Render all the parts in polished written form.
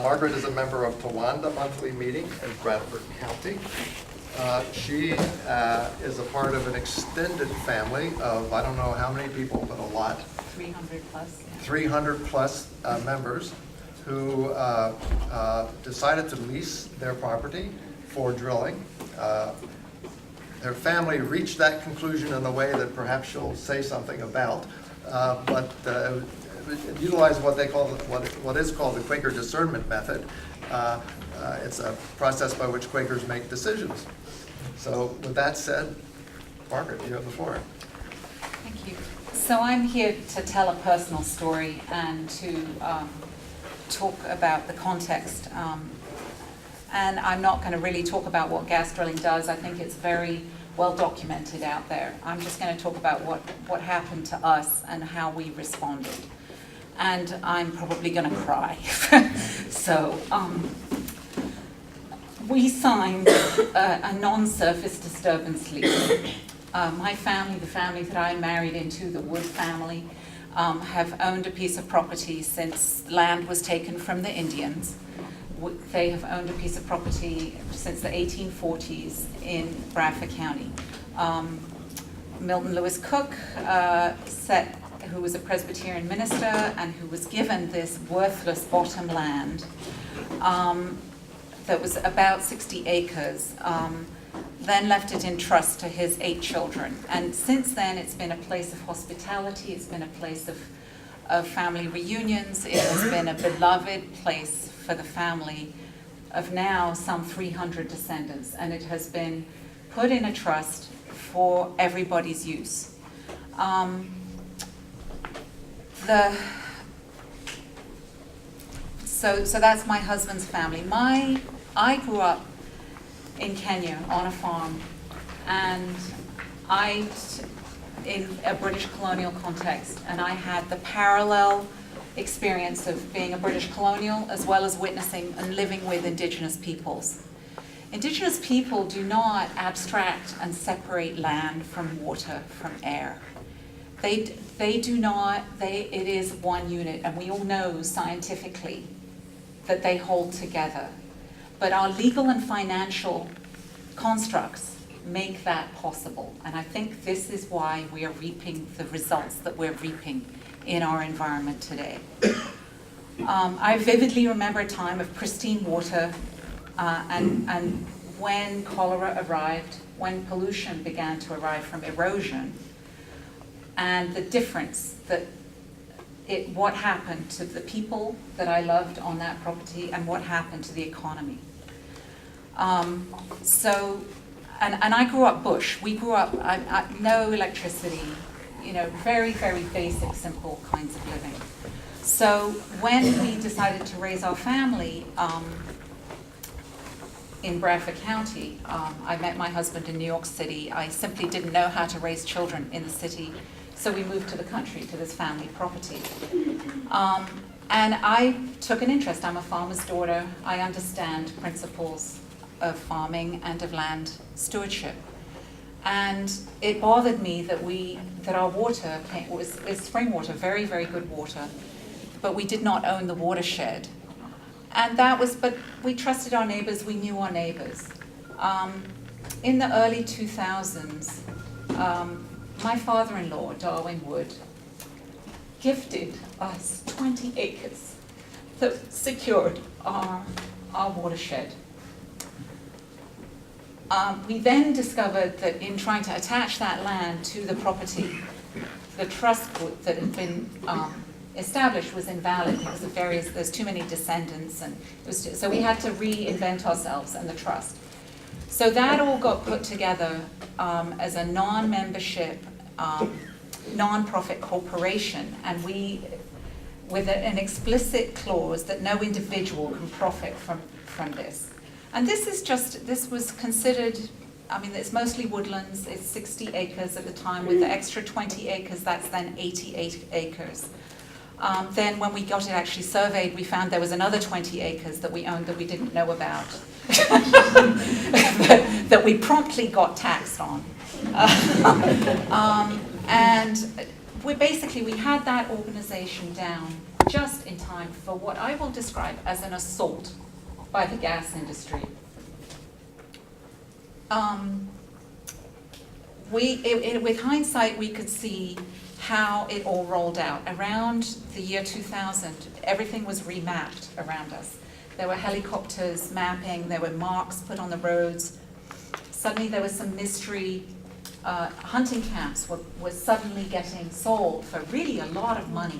Margaret is a member of Towanda Monthly Meeting in Bradford County. She is a part of an extended family of, I don't know how many people, but a lot. 300 plus. Yeah. 300 plus members who decided to lease their property for drilling. Their family reached that conclusion in a way that perhaps she'll say something about, but utilize what they call what is called the Quaker discernment method. It's a process by which Quakers make decisions. So with that said, Margaret, you have the floor. Thank you. So I'm here to tell a personal story and to talk about the context. And I'm not going to really talk about what gas drilling does. I think it's very well documented out there. I'm just going to talk about what happened to us and how we responded. And I'm probably going to cry. So we signed a non-surface disturbance lease. My family, the family that I married into, the Wood family, have owned a piece of property since land was taken from the Indians. They have owned a piece of property since the 1840s in Bradford County. Milton Lewis Cook, who was a Presbyterian minister and who was given this worthless bottom land that was about 60 acres, then left it in trust to his 8 children. And since then, it's been a place of hospitality, it's been a place of family reunions, it has been a beloved place for the family of now some 300 descendants, and it has been put in a trust for everybody's use. So that's my husband's family. I grew up in Kenya on a farm, and in a British colonial context, and I had the parallel experience of being a British colonial as well as witnessing and living with Indigenous peoples. Indigenous people do not abstract and separate land from water, from air. They do not, it is one unit, and we all know scientifically that they hold together. But our legal and financial constructs make that possible. And I think this is why we are reaping the results that we're reaping in our environment today. I vividly remember a time of pristine water, and when cholera arrived, when pollution began to arrive from erosion, and the difference that what happened to the people that I loved on that property and what happened to the economy. And I grew up bush. We grew up, no electricity, very, very basic, simple kinds of living. So when we decided to raise our family in Bradford County, I met my husband in New York City. I simply didn't know how to raise children in the city, so we moved to the country, to this family property. And I took an interest. I'm a farmer's daughter. I understand principles of farming and of land stewardship. And it bothered me that our water is spring water, very, very good water, but we did not own the watershed. And but we trusted our neighbors, we knew our neighbors. In the early 2000s, my father-in-law, Darwin Wood, gifted us 20 acres that secured our watershed. We then discovered that in trying to attach that land to the property, the trust that had been established was invalid because of there's too many descendants, and so we had to reinvent ourselves and the trust. So that all got put together as a non-membership, non-profit corporation, and with an explicit clause that no individual can profit from this. And this was considered, it's mostly woodlands. It's 60 acres at the time. With the extra 20 acres, that's then 88 acres. Then when we got it actually surveyed, we found there was another 20 acres that we owned that we didn't know about, that we promptly got taxed on. And we had that organization down just in time for what I will describe as an assault by the gas industry. With hindsight, we could see how it all rolled out. Around the year 2000, everything was remapped around us. There were helicopters mapping, there were marks put on the roads. Suddenly there was some mystery. Hunting camps were suddenly getting sold for really a lot of money.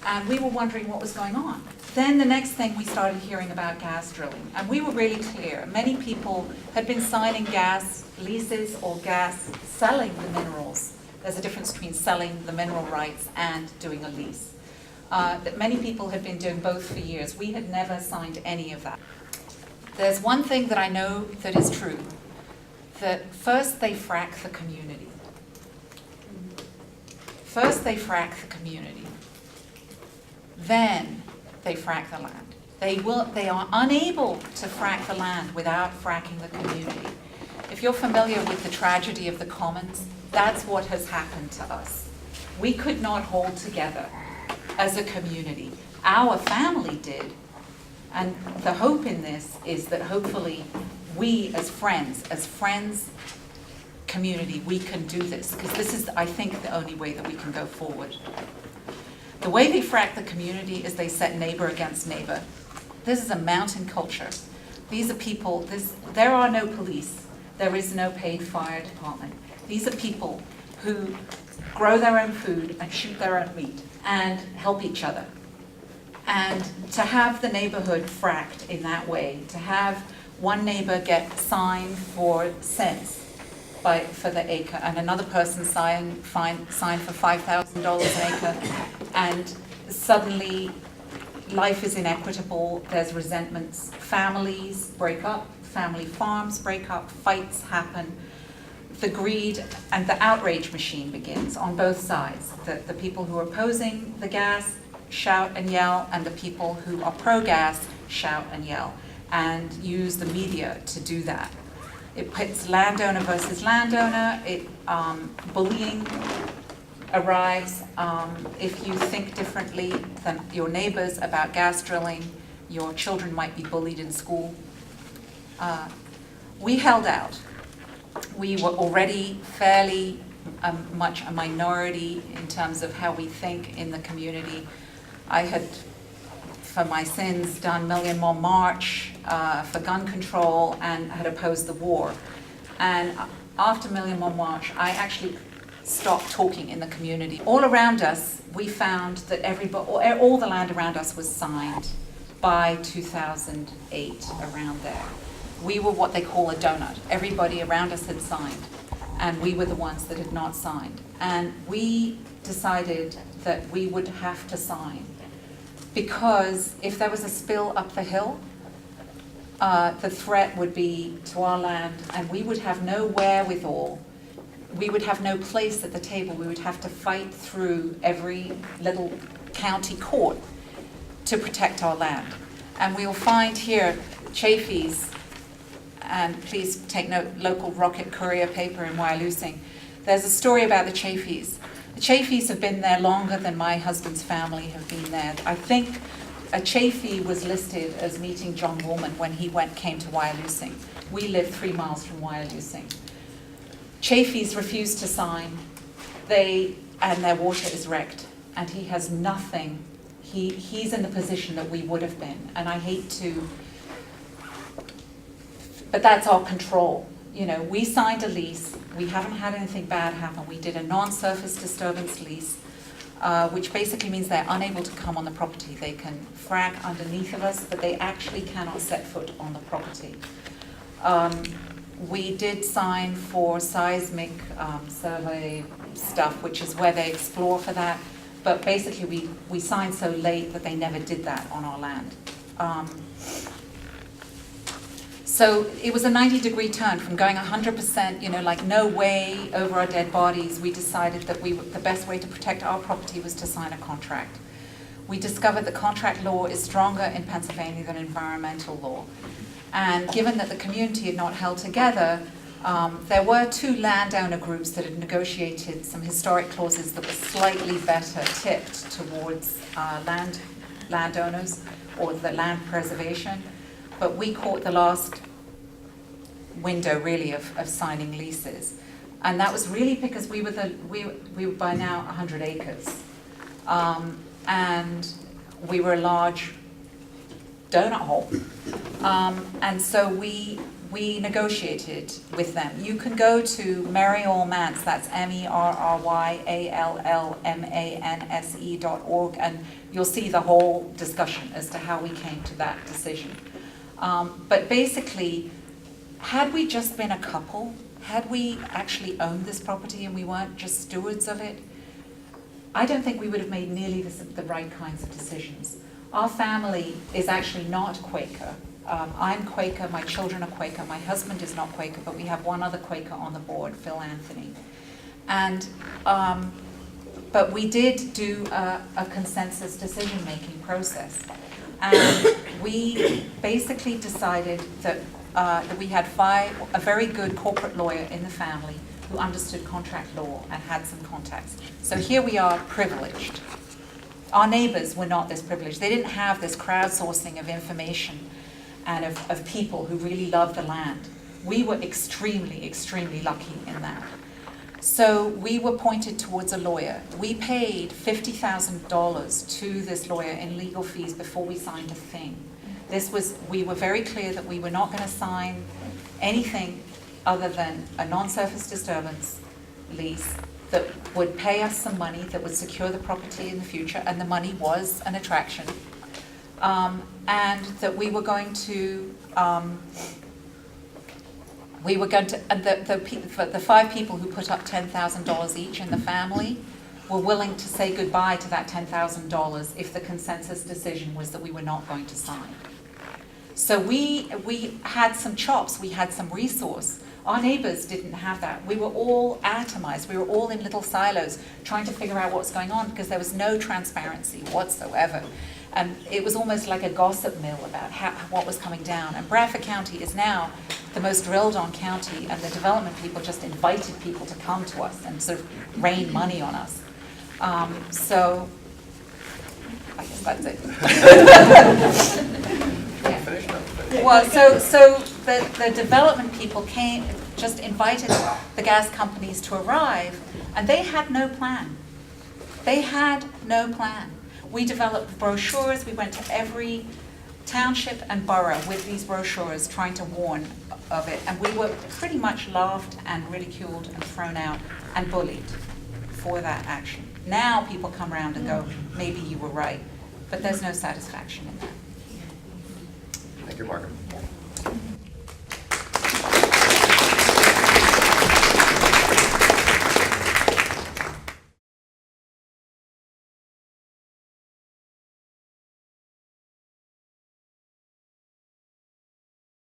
And we were wondering what was going on. Then the next thing, we started hearing about gas drilling. And we were really clear. Many people had been signing gas leases or gas selling the minerals. There's a difference between selling the mineral rights and doing a lease. That many people had been doing both for years. We had never signed any of that. There's one thing that I know that is true, that first they frack the community. First they frack the community. Then they frack the land. They are unable to frack the land without fracking the community. If you're familiar with the tragedy of the commons, that's what has happened to us. We could not hold together as a community. Our family did. And the hope in this is that hopefully we as friends, community, we can do this. Because this is, I think, the only way that we can go forward. The way they frack the community is they set neighbor against neighbor. This is a mountain culture. These are people, there are no police. There is no paid fire department. These are people who grow their own food and shoot their own meat and help each other. And to have the neighborhood fracked in that way, to have one neighbor get signed for cents for the acre, and another person sign for $5,000 an acre, and suddenly life is inequitable, there's resentments, families break up, family farms break up, fights happen, the greed and the outrage machine begins on both sides. The people who are opposing the gas shout and yell, and the people who are pro-gas shout and yell, and use the media to do that. It pits landowner versus landowner. Bullying arrives. If you think differently than your neighbors about gas drilling, your children might be bullied in school. We held out. We were already fairly much a minority in terms of how we think in the community. I had, for my sins, done Million More March for gun control and had opposed the war. And after Million More March, I actually stopped talking in the community. All around us, we found that all the land around us was signed by 2008, around there. We were what they call a donut. Everybody around us had signed, and we were the ones that had not signed. And we decided that we would have to sign, because if there was a spill up the hill, the threat would be to our land, and we would have no wherewithal. We would have no place at the table. We would have to fight through every little county court to protect our land. And we'll find here Chafee's, and please take note, local Rocket Courier paper in Wyalusing. There's a story about the Chafee's. The Chafee's have been there longer than my husband's family have been there. I think a Chafee was listed as meeting John Woolman when he came to Wyalusing. We live 3 miles from Wyalusing. Chafee's refused to sign, and their water is wrecked, and he has nothing. He's in the position that we would have been, and I hate to, but that's our control. You know, we signed a lease, we haven't had anything bad happen. We did a non-surface disturbance lease, which basically means they're unable to come on the property. They can frack underneath of us, but they actually cannot set foot on the property. We did sign for seismic survey stuff, which is where they explore for that, but basically we signed so late that they never did that on our land. So it was a 90-degree turn from going 100%, you know, like no way over our dead bodies. We decided that the best way to protect our property was to sign a contract. We discovered that contract law is stronger in Pennsylvania than environmental law. And given that the community had not held together, There were 2 landowner groups that had negotiated some historic clauses that were slightly better tipped towards landowners or the land preservation, but we caught the last window really of signing leases. And that was really because we were by now 100 acres. And we were a large donut hole. And so we negotiated with them. You can go to Merryallmanse, that's MERRYALLMANSE.org, and you'll see the whole discussion as to how we came to that decision. But basically, had we just been a couple, had we actually owned this property and we weren't just stewards of it, I don't think we would have made nearly the right kinds of decisions. Our family is actually not Quaker. I'm Quaker, my children are Quaker, my husband is not Quaker, but we have one other Quaker on the board, Phil Anthony. And, but we did do a consensus decision-making process. And we basically decided that we had a very good corporate lawyer in the family who understood contract law and had some contacts. So here we are, privileged. Our neighbors were not this privileged. They didn't have this crowdsourcing of information and of people who really loved the land. We were extremely, extremely lucky in that. So we were pointed towards a lawyer. We paid $50,000 to this lawyer in legal fees before we signed a thing. We were very clear that we were not going to sign anything other than a non-surface disturbance lease that would pay us some money, that would secure the property in the future, and the money was an attraction. And that we were going to, and the 5 people who put up $10,000 each in the family were willing to say goodbye to that $10,000 if the consensus decision was that we were not going to sign. So we had some chops, we had some resource. Our neighbors didn't have that. We were all atomized. We were all in little silos trying to figure out what's going on because there was no transparency whatsoever. And it was almost like a gossip mill about what was coming down. And Bradford County is now the most drilled on county, and the development people just invited people to come to us and sort of rain money on us. So I guess that's it. Yeah. Well, so the development people just invited the gas companies to arrive, and they had no plan. They had no plan. We developed brochures. We went to every township and borough with these brochures trying to warn of it, and we were pretty much laughed and ridiculed and thrown out and bullied for that action. Now people come around and go, maybe you were right, but there's no satisfaction in that. Thank you, Margaret.